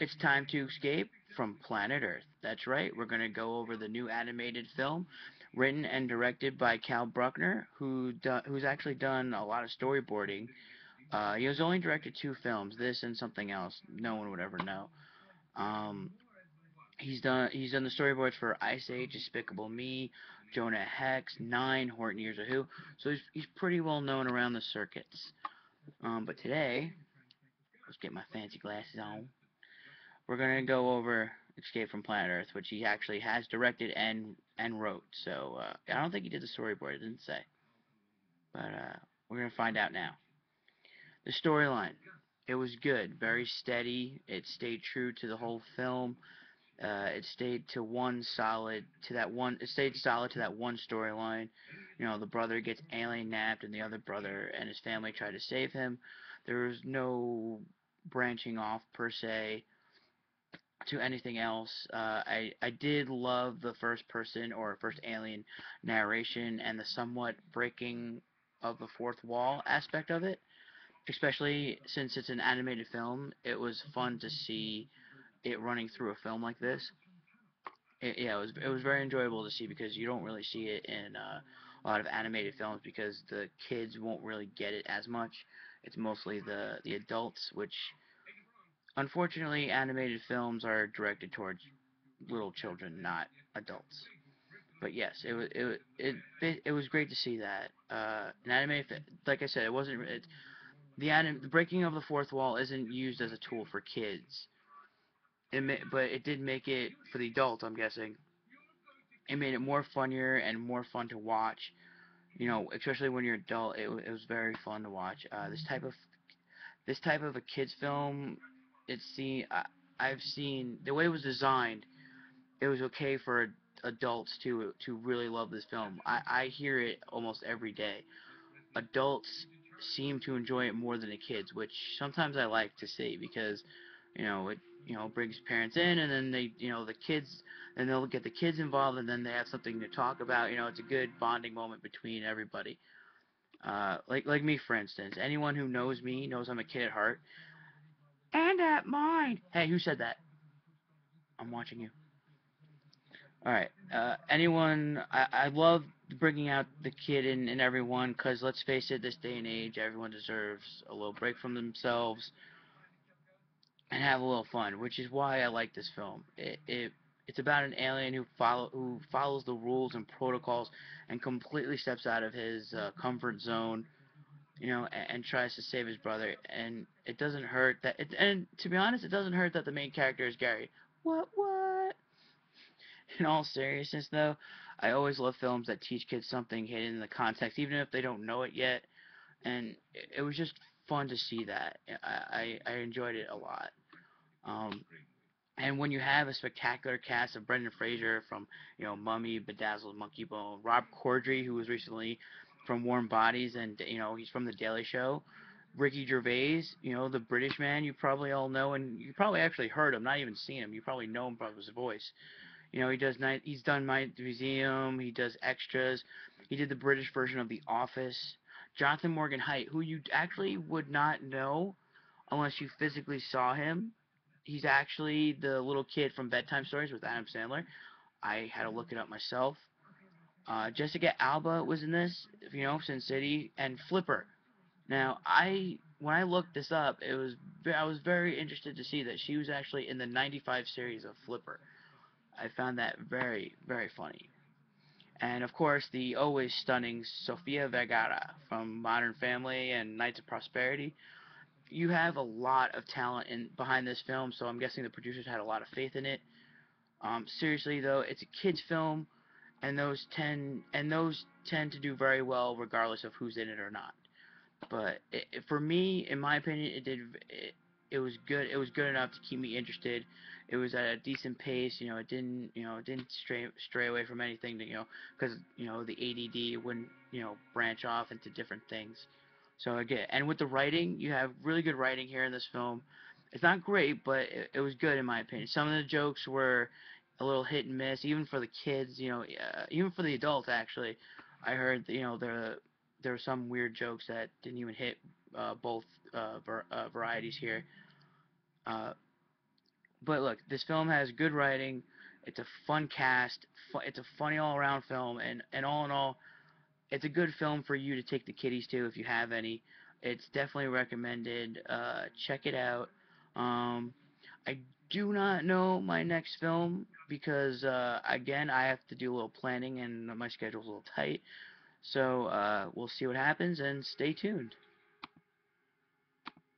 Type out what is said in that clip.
It's time to escape from planet Earth. That's right, we're going to go over the new animated film written and directed by Cal Bruckner, who's actually done a lot of storyboarding. He has only directed two films, this and something else. No one would ever know. Um, he's done the storyboards for Ice Age, Despicable Me, Jonah Hex, Nine, Horton Hears a Who. So he's pretty well known around the circuits. But today, let's get my fancy glasses on. We're gonna go over Escape from Planet Earth, which he actually has directed and wrote. So I don't think he did the storyboard. It didn't say, but we're gonna find out now. The storyline. It was good, very steady. It stayed true to the whole film. It stayed to one solid to that one. It stayed solid to that one storyline. You know, the brother gets alien napped, and the other brother and his family try to save him. There was no branching off per se to anything else. I did love the first person or first alien narration and the somewhat breaking of the fourth wall aspect of it. Especially since it's an animated film, it was fun to see it running through a film like this. Yeah, it was very enjoyable to see because you don't really see it in a lot of animated films because the kids won't really get it as much. It's mostly the adults, which unfortunately animated films are directed towards little children, not adults. But yes, it was great to see that. An anime, like I said, it wasn't the breaking of the fourth wall isn't used as a tool for kids. But it did make it for the adult. I'm guessing it made it more funnier and more fun to watch. You know, especially when you're adult, it was very fun to watch. This type of a kids film. I've seen the way it was designed. It was okay for adults to really love this film. I hear it almost every day. Adults seem to enjoy it more than the kids, which sometimes I like to see because it brings parents in, and then the kids, and they'll get the kids involved, and then they have something to talk about. It's a good bonding moment between everybody. Like me, for instance. Anyone who knows me knows I'm a kid at heart and at mind. Hey, who said that? I'm watching you. All right. I love bringing out the kid in everyone because let's face it, this day and age, everyone deserves a little break from themselves and have a little fun, which is why I like this film. It's about an alien who follows the rules and protocols and completely steps out of his comfort zone, and tries to save his brother. And it doesn't hurt that. And to be honest, it doesn't hurt that the main character is Gary. What? In all seriousness, though, I always love films that teach kids something hidden in the context, even if they don't know it yet. And it was just fun to see that. I enjoyed it a lot. Um, and when you have a spectacular cast of Brendan Fraser from Mummy, Bedazzled, Monkey Bone, Rob Corddry, who was recently from Warm Bodies, and he's from The Daily Show. Ricky Gervais, the British man you probably all know, and you probably actually heard him, not even seen him. You probably know him from his voice. He's done Night Museum, he does extras. He did the British version of The Office. Jonathan Morgan Haidt, who you actually would not know unless you physically saw him. He's actually the little kid from Bedtime Stories with Adam Sandler. I had to look it up myself. Jessica Alba was in this, Sin City, and Flipper. Now, when I looked this up, I was very interested to see that she was actually in the '95 series of Flipper. I found that very, very funny. And of course, the always stunning Sofia Vergara from Modern Family and Knights of Prosperity. You have a lot of talent behind this film, so I'm guessing the producers had a lot of faith in it. Seriously though, it's a kids film, and those tend to do very well regardless of who's in it or not. But for me, in my opinion, it was good. It was good enough to keep me interested. It was at a decent pace. It didn't stray away from anything. Because the ADD wouldn't branch off into different things. So again, and with the writing, you have really good writing here in this film. It's not great, but it was good in my opinion. Some of the jokes were a little hit and miss, even for the kids. Even for the adults actually. I heard there were some weird jokes that didn't even hit both varieties here. Uh, But look, this film has good writing. It's a fun cast. It's a funny all around film, and all in all, it's a good film for you to take the kiddies to if you have any. It's definitely recommended. Check it out. Um, I do not know my next film because again I have to do a little planning and my schedule's a little tight. So we'll see what happens and stay tuned.